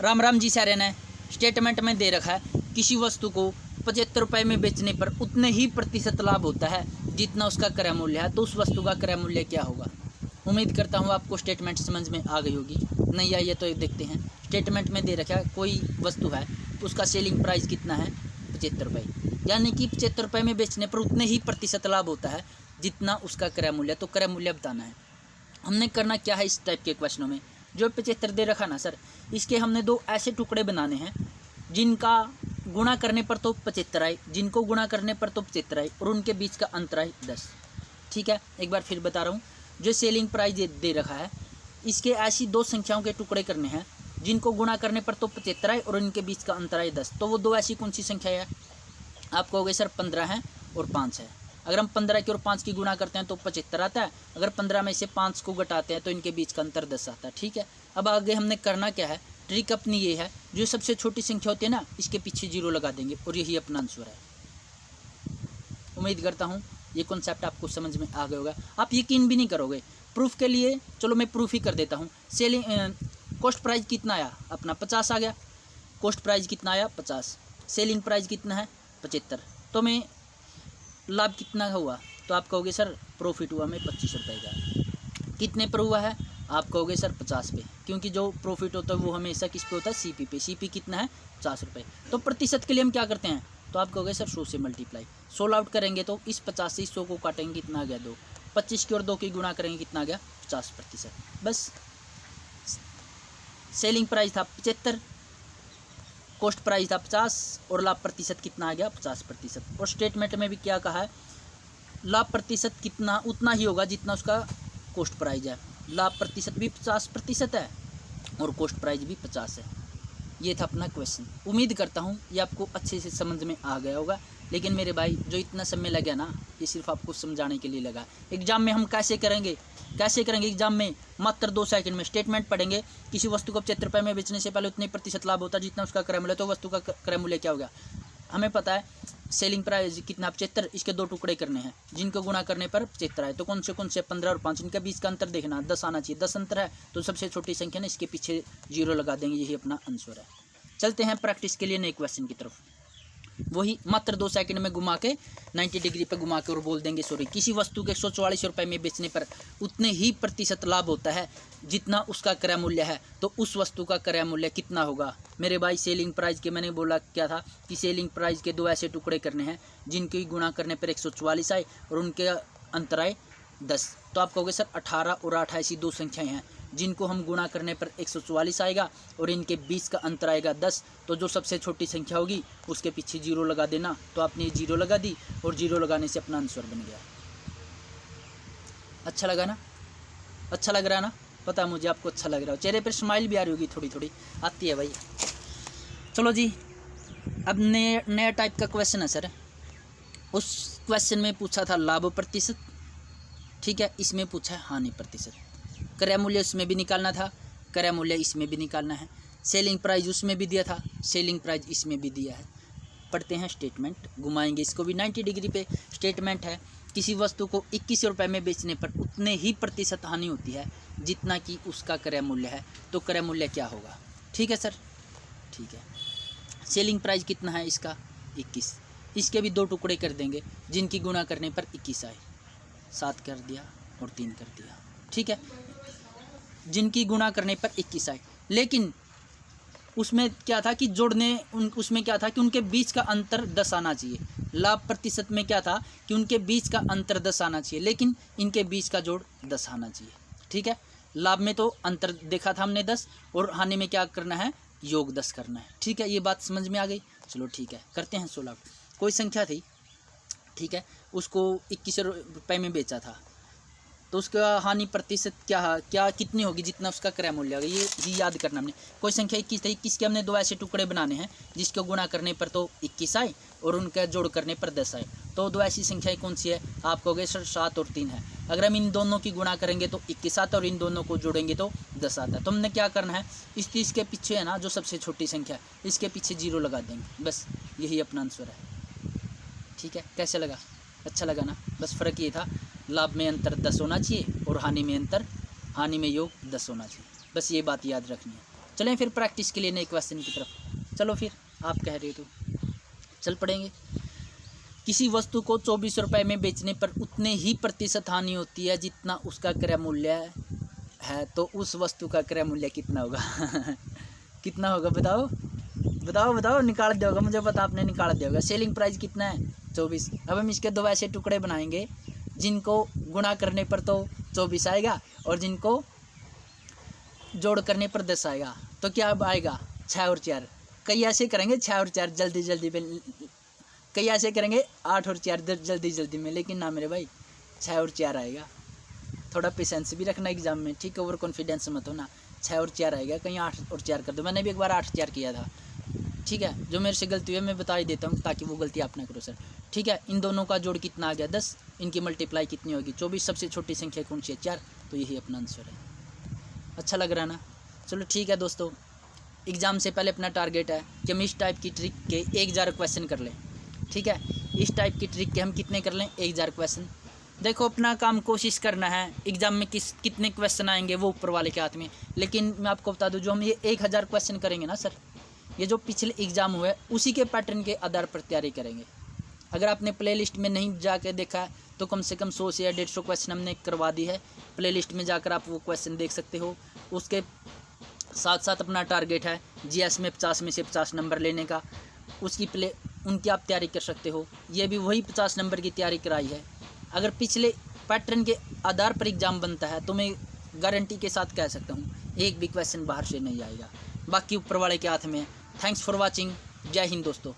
राम राम जी सारे ने स्टेटमेंट में दे रखा है किसी वस्तु को 75 रुपये में बेचने पर उतने ही प्रतिशत लाभ होता है जितना उसका क्रय मूल्य है, तो उस वस्तु का क्रय मूल्य क्या होगा। उम्मीद करता हूँ आपको स्टेटमेंट समझ में आ गई होगी। नहीं आई है तो देखते हैं। स्टेटमेंट में दे रखा है कोई वस्तु है, उसका सेलिंग प्राइस कितना है 75 रुपये, यानी कि 75 रुपये में बेचने पर उतने ही प्रतिशत लाभ होता है जितना उसका क्रय मूल्य। तो क्रय मूल्य बताना है। हमने करना क्या है इस टाइप के क्वेश्चनों में, जो 75 दे रखा ना सर, इसके हमने दो ऐसे टुकड़े बनाने हैं जिनका गुणा करने पर तो 75 आए, जिनको गुणा करने पर तो 75 आए और उनके बीच का अंतर आए 10। ठीक है, एक बार फिर बता रहा हूँ। जो सेलिंग प्राइस दे रखा है, इसके ऐसी दो संख्याओं के टुकड़े करने हैं जिनको गुणा करने पर तो 75 आए और उनके बीच का अंतर आए 10। तो वो दो ऐसी कौन सी संख्या है। आप कहोगे सर 15 है और 5 है। अगर हम 15 की और 5 की गुणा करते हैं तो 75 आता है। अगर 15 में से 5 को घटाते हैं तो इनके बीच का अंतर 10 आता है। ठीक है, अब आगे हमने करना क्या है, ट्रिक अपनी ये है, जो सबसे छोटी संख्या होती है ना, इसके पीछे जीरो लगा देंगे और यही अपना आंसर है। उम्मीद करता हूँ ये कॉन्सेप्ट आपको समझ में आ गया होगा। आप यकीन भी नहीं करोगे। प्रूफ के लिए चलो मैं प्रूफ ही कर देता हूँ। सेलिंग कॉस्ट प्राइस कितना आया अपना 50 आ गया। कॉस्ट प्राइस कितना आया 50, सेलिंग प्राइस कितना है 75, तो मैं लाभ कितना हुआ, तो आप कहोगे सर प्रॉफिट हुआ मैं 25 रुपये का। कितने पर हुआ है, आप कहोगे सर 50 पे, क्योंकि जो प्रॉफिट होता है वो हमेशा किस पे होता है, सीपी पे। सीपी कितना है 50 रुपये। तो प्रतिशत के लिए हम क्या करते हैं, तो आप कहोगे सर 100 से मल्टीप्लाई। 100 आउट करेंगे तो इस 50 से 100 को काटेंगे, कितना आ गया 2। 25 की और 2 की गुणा करेंगे, कितना आ गया 50%। बस सेलिंग प्राइस था 75, कॉस्ट प्राइस था 50 और लाभ प्रतिशत कितना आ गया 50%। और स्टेटमेंट में भी क्या कहा है, लाभ प्रतिशत कितना उतना ही होगा जितना उसका कॉस्ट प्राइस है। लाभ प्रतिशत भी 50% है और कॉस्ट प्राइस भी 50 है। ये था अपना क्वेश्चन। उम्मीद करता हूँ ये आपको अच्छे से समझ में आ गया होगा। लेकिन मेरे भाई जो इतना समय लगा ना, ये सिर्फ आपको समझाने के लिए लगा। एग्जाम में हम कैसे करेंगे एग्जाम में मात्र 2 सेकंड में स्टेटमेंट पढ़ेंगे। किसी वस्तु को 75 रुपये में बेचने से पहले उतने प्रतिशत लाभ होता है जितना उसका क्रय मूल्य, तो वस्तु का क्रय मूल्य क्या होगा। हमें पता है सेलिंग प्राइस कितना 75, इसके 2 टुकड़े करने हैं जिनको गुणा करने पर 75 है। तो कौन से 15 और 5, इनके बीच का अंतर देखना, 10 आना चाहिए। 10 अंतर है तो सबसे छोटी संख्या ना, इसके पीछे जीरो लगा देंगे, यही अपना आंसर है। चलते हैं प्रैक्टिस के लिए नए क्वेश्चन की तरफ। वही मात्र 2 सेकंड में घुमा के 90 डिग्री पे घुमा के और बोल देंगे सॉरी, किसी वस्तु के 144 रुपये में बेचने पर उतने ही प्रतिशत लाभ होता है जितना उसका क्रय मूल्य है, तो उस वस्तु का क्रय मूल्य कितना होगा। मेरे भाई सेलिंग प्राइस के मैंने बोला क्या था कि सेलिंग प्राइस के 2 ऐसे टुकड़े करने हैं जिनकी गुणा करने पर 144 आए और उनके अंतर आए 10। तो आप कहोगे सर 18 और 8 ऐसी 2 संख्याएं हैं जिनको हम गुणा करने पर 144 आएगा और इनके बीच का अंतर आएगा 10। तो जो सबसे छोटी संख्या होगी उसके पीछे जीरो लगा देना। तो आपने जीरो लगा दी और जीरो लगाने से अपना आंसर बन गया। अच्छा लगा ना, अच्छा लग रहा है ना, पता है मुझे आपको अच्छा लग रहा है। चेहरे पर स्माइल भी आ रही होगी, थोड़ी थोड़ी आती है भाई। चलो जी, अब नया टाइप का क्वेश्चन है सर। उस क्वेश्चन में पूछा था लाभ प्रतिशत, ठीक है, इसमें पूछा है हानि प्रतिशत। क्रय मूल्य उसमें भी निकालना था, क्रय मूल्य इसमें भी निकालना है। सेलिंग प्राइस उसमें भी दिया था, सेलिंग प्राइस इसमें भी दिया है। पढ़ते हैं स्टेटमेंट, घुमाएंगे इसको भी 90 डिग्री पे। स्टेटमेंट है, किसी वस्तु को 21 रुपये में बेचने पर उतने ही प्रतिशत हानि होती है जितना कि उसका क्रय मूल्य है, तो क्रय मूल्य क्या होगा। ठीक है सर, ठीक है। सेलिंग प्राइस कितना है इसका 21, इसके भी 2 टुकड़े कर देंगे जिनकी गुणा करने पर 21 आए। 7 कर दिया और 3 कर दिया, ठीक है, जिनकी गुणा करने पर 21 आए। लेकिन उसमें क्या था कि उसमें क्या था कि उनके बीच का अंतर 10 आना चाहिए। लाभ प्रतिशत में क्या था कि उनके बीच का अंतर 10 आना चाहिए, लेकिन इनके बीच का जोड़ 10 आना चाहिए। ठीक है, लाभ में तो अंतर देखा था हमने 10 और हानि में क्या करना है, योग 10 करना है। ठीक है, ये बात समझ में आ गई। चलो ठीक है, करते हैं 16। कोई संख्या थी, ठीक है, उसको 21 रुपये में बेचा था, तो उसका हानि प्रतिशत क्या कितनी होगी जितना उसका क्रय मूल्य होगा, ये याद करना हमने। कोई संख्या 21 थी, 21 के हमने 2 ऐसे टुकड़े बनाने हैं जिसको गुणा करने पर तो 21 आए और उनका जोड़ करने पर 10 आए। तो 2 ऐसी संख्याएं कौन सी है, आप कहोगे सर 7 और 3 है। अगर हम इन दोनों की गुणा करेंगे तो 21 आता है और इन दोनों को जोड़ेंगे तो 10 आता है। तो हमने क्या करना है, इस 30 के पीछे है ना जो सबसे छोटी संख्या, इसके पीछे जीरो लगा देंगे, बस यही अपना आंसर है। ठीक है, कैसे लगा, अच्छा लगा ना। बस फ़र्क ये था, लाभ में अंतर 10 होना चाहिए और हानि में योग 10 होना चाहिए। बस ये बात याद रखनी है। चलें फिर प्रैक्टिस के लिए नए क्वेश्चन की तरफ। चलो फिर, आप कह रहे हो तो चल पड़ेंगे। किसी वस्तु को 24 रुपये में बेचने पर उतने ही प्रतिशत हानि होती है जितना उसका क्रय मूल्य है, तो उस वस्तु का क्रय मूल्य कितना होगा? कितना होगा बताओ बताओ बताओ, निकाल दोगे, मुझे पता आपने निकाल दिया होगा। सेलिंग प्राइस कितना है? 24। अब हम इसके दो ऐसे टुकड़े बनाएंगे जिनको गुणा करने पर तो 24 आएगा और जिनको जोड़ करने पर 10 आएगा। तो क्या अब आएगा? 6 और 4। कई ऐसे करेंगे 6 और 4 जल्दी जल्दी में, कई ऐसे करेंगे 8 और 4 जल्दी जल्दी में, लेकिन ना मेरे भाई 6 और 4 आएगा। थोड़ा पेशेंस भी रखना एग्जाम में, ठीक है, ओवर कॉन्फिडेंस मत हो ना। 6 और 4 आएगा, कहीं 8 और 4 कर दो। मैंने भी एक बार 8 4 किया था, ठीक है। जो मेरे से गलती हुई मैं बता ही देता हूँ ताकि वो गलती आप ना करो सर, ठीक है। इन दोनों का जोड़ कितना आ गया? 10। इनकी मल्टीप्लाई कितनी होगी? 24। सबसे छोटी संख्या कौन सी है? 4। तो यही अपना आंसर है। अच्छा लग रहा है ना? चलो ठीक है दोस्तों, एग्ज़ाम से पहले अपना टारगेट है कि हम इस टाइप की ट्रिक के 1000 क्वेश्चन कर लें, ठीक है। इस टाइप की ट्रिक के हम कितने कर लें? 1000 क्वेश्चन। देखो अपना काम कोशिश करना है, एग्ज़ाम में कितने क्वेश्चन आएंगे वो ऊपर वाले के हाथ में। लेकिन मैं आपको बता दूं, जो हम ये 1000 क्वेश्चन करेंगे ना सर, ये जो पिछले एग्ज़ाम हुए उसी के पैटर्न के आधार पर तैयारी करेंगे। अगर आपने प्लेलिस्ट में नहीं जाके देखा है तो कम से कम 100 से या 150 क्वेश्चन हमने करवा दी है। प्लेलिस्ट में जाकर आप वो क्वेश्चन देख सकते हो। उसके साथ साथ अपना टारगेट है जीएस में 50 में से 50 नंबर लेने का, उनकी आप तैयारी कर सकते हो। ये भी वही 50 नंबर की तैयारी कराई है। अगर पिछले पैटर्न के आधार पर एग्ज़ाम बनता है तो मैं गारंटी के साथ कह सकता हूँ एक भी क्वेश्चन बाहर से नहीं आएगा। बाकी ऊपर वाले के हाथ में। Thanks for watching. जय हिंद दोस्तों।